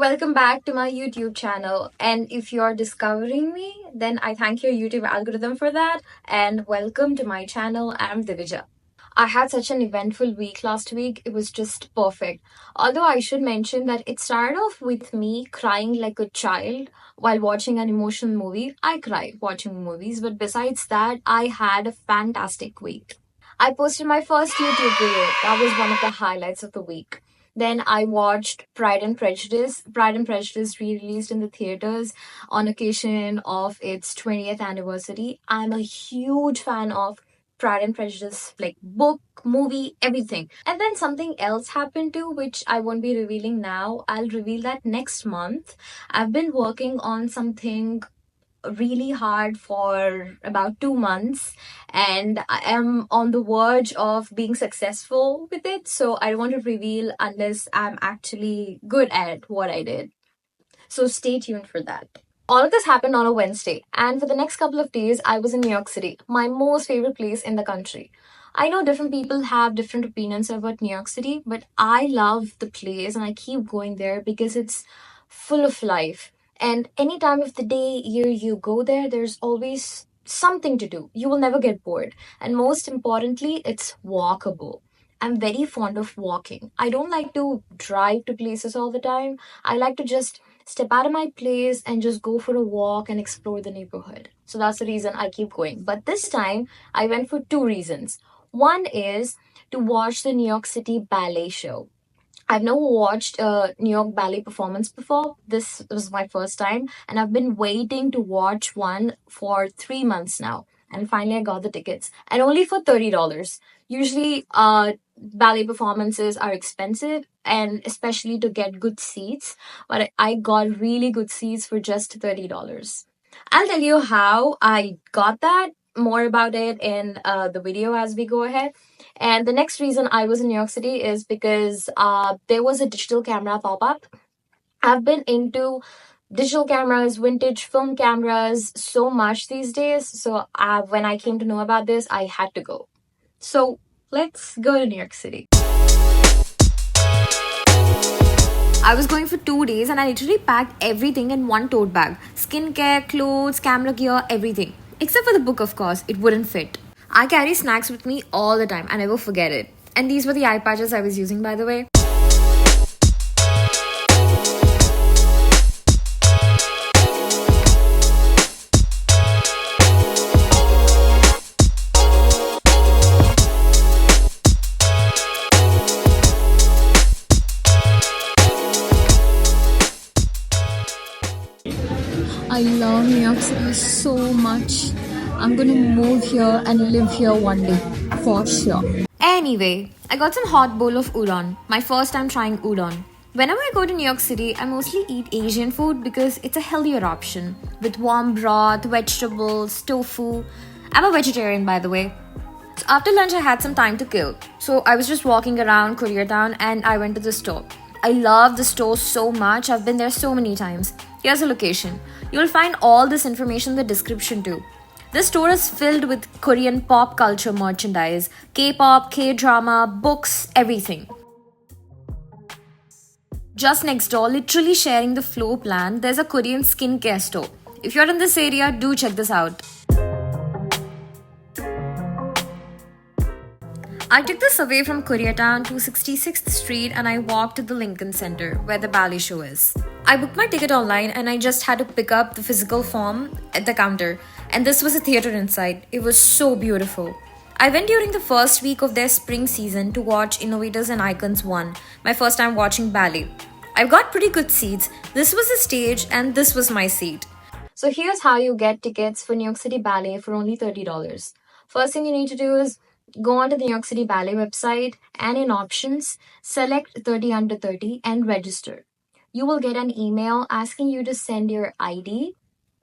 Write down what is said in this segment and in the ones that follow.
welcome back to my YouTube channel. And if you're discovering me, then I thank your YouTube algorithm for that. And welcome to my channel. I'm Divija. I had such an eventful week last week. It was just perfect. Although I should mention that it started off with me crying like a child while watching an emotional movie. I cry watching movies, but besides that, I had a fantastic week. I posted my first YouTube video. That was one of the highlights of the week. Then I watched Pride and Prejudice. Pride and Prejudice re-released in the theaters on occasion of its 20th anniversary. I'm a huge fan of Pride and Prejudice, like book, movie, everything. And then something else happened too, which I won't be revealing now. I'll reveal that next month. I've been working on something really hard for about 2 months, and I am on the verge of being successful with it. So I don't want to reveal unless I'm actually good at what I did. So stay tuned for that. All of this happened on a Wednesday, and for the next couple of days, I was in New York City, my most favorite place in the country. I know different people have different opinions about New York City, but I love the place and I keep going there because it's full of life. And any time of the day, year you go there, there's always something to do. You will never get bored. And most importantly, it's walkable. I'm very fond of walking. I don't like to drive to places all the time. I like to just step out of my place and just go for a walk and explore the neighborhood. So that's the reason I keep going. But this time, I went for two reasons. One is to watch the New York City Ballet show. I've never watched a New York Ballet performance before. This was my first time, and I've been waiting to watch one for 3 months now. And finally, I got the tickets, and only for $30. Usually, ballet performances are expensive, and especially to get good seats. But I got really good seats for just $30. I'll tell you how I got that. More about it in the video as we go ahead. And the next reason I was in New York City is because there was a digital camera pop up. I've been into digital cameras, vintage film cameras so much these days. So when I came to know about this, I had to go. So let's go to New York City. I was going for 2 days and I literally packed everything in one tote bag. Skincare, clothes, camera gear, everything. Except for the book, of course, it wouldn't fit. I carry snacks with me all the time. I never forget it. And these were the eye patches I was using, by the way. I love New York City so much. I'm gonna move here and live here one day, for sure. Anyway, I got some hot bowl of udon. My first time trying udon. Whenever I go to New York City, I mostly eat Asian food because it's a healthier option. With warm broth, vegetables, tofu. I'm a vegetarian, by the way. So after lunch, I had some time to kill. So I was just walking around Koreatown and I went to the store. I love the store so much. I've been there so many times. Here's a location. You'll find all this information in the description too. This store is filled with Korean pop culture merchandise, K-pop, K-drama, books, everything. Just next door, literally sharing the floor plan, there's a Korean skincare store. If you're in this area, do check this out. I took the subway from Koreatown to 66th Street and I walked to the Lincoln Center, where the ballet show is. I booked my ticket online and I just had to pick up the physical form at the counter. And this was a theater inside. It was so beautiful. I went during the first week of their spring season to watch Innovators and Icons 1, my first time watching ballet. I've got pretty good seats. This was the stage and this was my seat. So here's how you get tickets for New York City Ballet for only $30. First thing you need to do is go onto the New York City Ballet website and in options, select 30 under 30 and register. You will get an email asking you to send your ID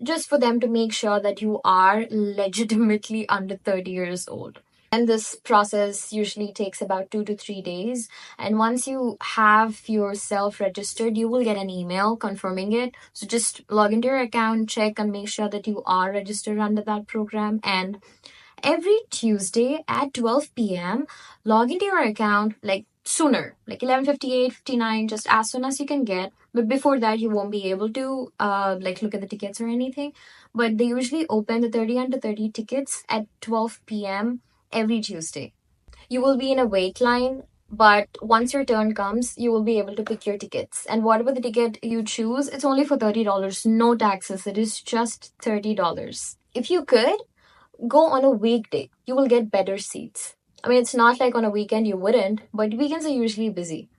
just for them to make sure that you are legitimately under 30 years old. And this process usually takes about 2 to 3 days. And once you have yourself registered, you will get an email confirming it. So just log into your account, check and make sure that you are registered under that program. And every Tuesday at 12 p.m., log into your account, like sooner, like 11:58, 59, just as soon as you can get. But before that, you won't be able to like look at the tickets or anything. But they usually open the 30 under 30 tickets at 12 p.m. every Tuesday. You will be in a wait line, but once your turn comes, you will be able to pick your tickets. And whatever the ticket you choose, it's only for $30, no taxes. It is just $30. If you could go on a weekday, you will get better seats. I mean, it's not like on a weekend you wouldn't, but weekends are usually busy.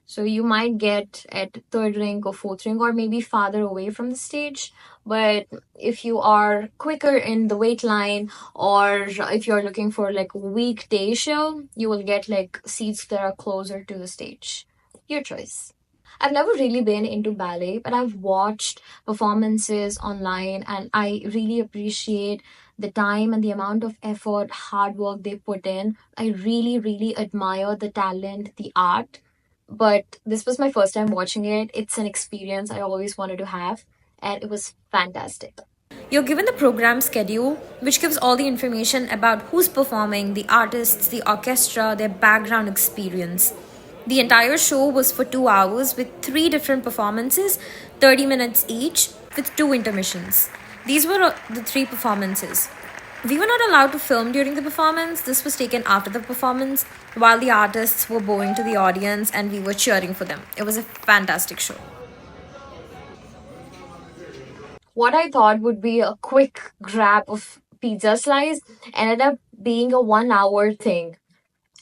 So you might get at third ring or fourth ring or maybe farther away from the stage. But if you are quicker in the wait line or if you're looking for like a weekday show, you will get like seats that are closer to the stage. Your choice. I've never really been into ballet, but I've watched performances online and I really appreciate the time and the amount of effort, hard work they put in. I really, really admire the talent, the art. But this was my first time watching it. It's an experience I always wanted to have, and it was fantastic. You're given the program schedule, which gives all the information about who's performing, the artists, the orchestra, their background experience. The entire show was for 2 hours with three different performances, 30 minutes each, with two intermissions. These were the three performances. We were not allowed to film during the performance. This was taken after the performance while the artists were bowing to the audience and we were cheering for them. It was a fantastic show. What I thought would be a quick grab of pizza slice ended up being a 1 hour thing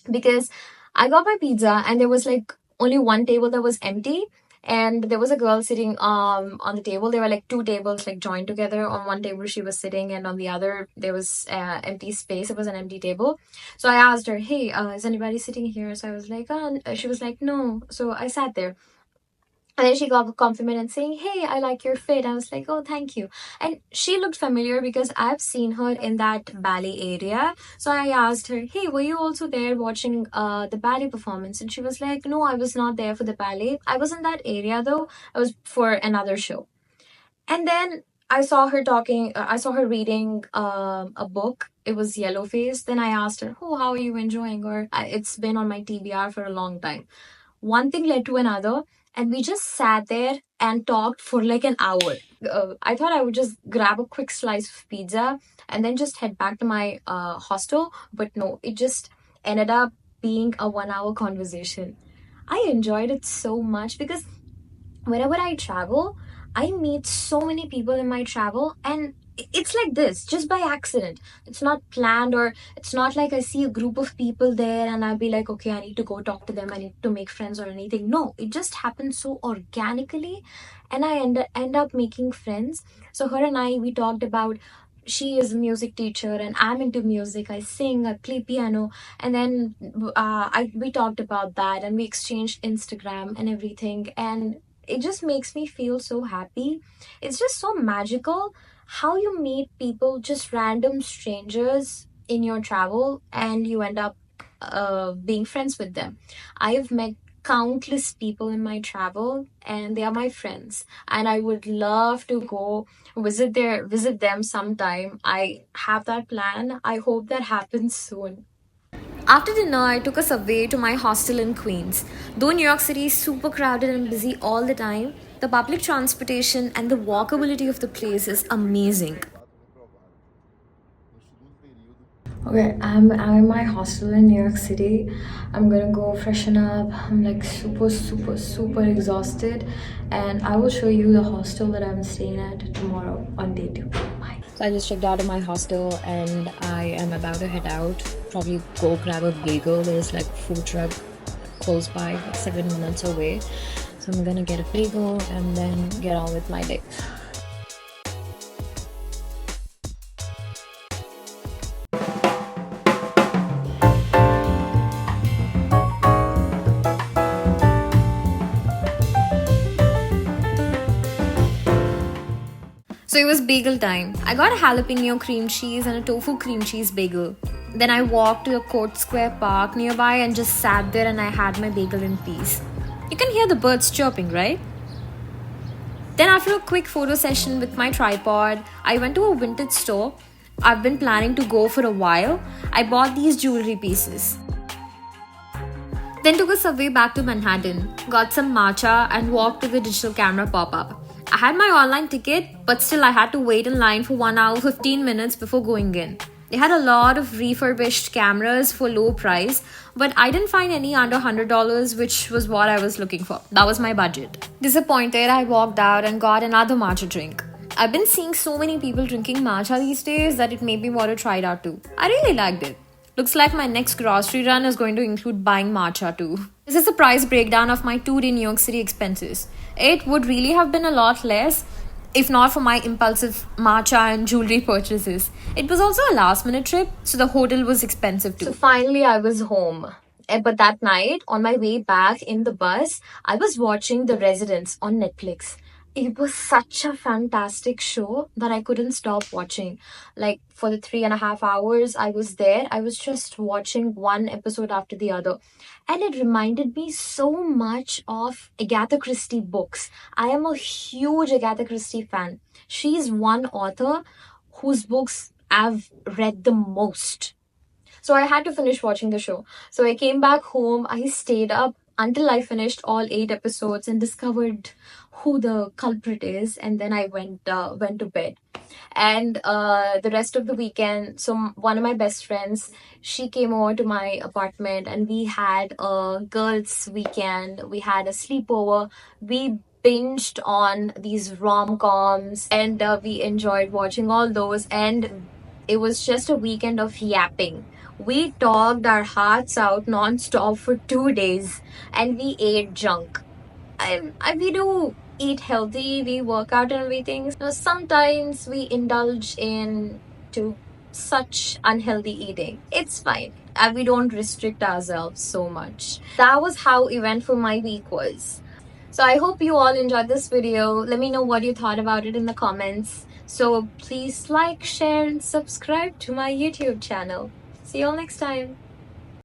because I got my pizza and there was like only one table that was empty and there was a girl sitting on the table. There were like two tables like joined together. On one table she was sitting and on the other there was empty space. It was an empty table. So I asked her, "Hey, is anybody sitting here?" So I was like, she was like, "No." So I sat there. And then she got a compliment and saying, "Hey, I like your fit." I was like, "Oh, thank you." And she looked familiar because I've seen her in that ballet area. So I asked her, "Hey, were you also there watching the ballet performance?" And she was like, "No, I was not there for the ballet. I was in that area though. I was for another show." And then I saw her reading a book. It was Yellow Face. Then I asked her, "Oh, how are you enjoying?" Or "It's been on my TBR for a long time." One thing led to another, and we just sat there and talked for like an hour. I thought I would just grab a quick slice of pizza and then just head back to my hostel, but no, it just ended up being a 1 hour conversation. I enjoyed it so much because whenever I travel, I meet so many people in my travel, and it's like this just by accident. It's not planned, or it's not like I see a group of people there and I'll be like, okay, I need to go talk to them, I need to make friends or anything. No, it just happens so organically, and I end up making friends. So, her and I, we talked about she is a music teacher and I'm into music. I sing, I play piano, and then we talked about that and we exchanged Instagram and everything, and it just makes me feel so happy. It's just so magical how you meet people, just random strangers in your travel, and you end up being friends with them. I have met countless people in my travel and they are my friends, and I would love to go visit them sometime. I have that plan. I hope that happens soon. After dinner, I took a subway to my hostel in Queens. Though New York City is super crowded and busy all the time, the public transportation and the walkability of the place is amazing. Okay, I'm in my hostel in New York City. I'm gonna go freshen up. I'm like super, super, super exhausted, and I will show you the hostel that I'm staying at tomorrow on day 2. Bye. So I just checked out of my hostel and I am about to head out. Probably go grab a bagel. There's like food truck close by, like 7 minutes away. So I'm gonna get a bagel and then get on with my day. So it was bagel time. I got a jalapeno cream cheese and a tofu cream cheese bagel. Then I walked to a Court Square Park nearby and just sat there and I had my bagel in peace. You can hear the birds chirping, right? Then after a quick photo session with my tripod, I went to a vintage store. I've been planning to go for a while. I bought these jewelry pieces. Then took a subway back to Manhattan, got some matcha, and walked to the digital camera pop up. I had my online ticket, but still I had to wait in line for 1 hour 15 minutes before going in. They had a lot of refurbished cameras for low price, but I didn't find any under $100, which was what I was looking for. That was my budget. Disappointed, I walked out and got another matcha drink. I've been seeing so many people drinking matcha these days that it made me want to try it out too. I really liked it. Looks like my next grocery run is going to include buying matcha too. This is the price breakdown of my 2-day New York City expenses. It would really have been a lot less if not for my impulsive matcha and jewelry purchases. It was also a last minute trip, so the hotel was expensive too. So finally, I was home. But that night, on my way back in the bus, I was watching The Residents on Netflix. It was such a fantastic show that I couldn't stop watching. Like for the 3.5 hours I was there, I was just watching one episode after the other. And it reminded me so much of Agatha Christie books. I am a huge Agatha Christie fan. She's one author whose books I've read the most. So I had to finish watching the show. So I came back home, I stayed up until I finished all 8 episodes and discovered who the culprit is, and then I went to bed. And the rest of the weekend, so one of my best friends, she came over to my apartment and we had a girls' weekend. We had a sleepover. We binged on these rom-coms and we enjoyed watching all those, and it was just a weekend of yapping. We talked our hearts out non-stop for 2 days and we ate junk. We do eat healthy, we work out and everything. So sometimes we indulge in to such unhealthy eating. It's fine. We don't restrict ourselves so much. That was how eventful my week was. So I hope you all enjoyed this video. Let me know what you thought about it in the comments. So please like, share and subscribe to my YouTube channel. See you all next time.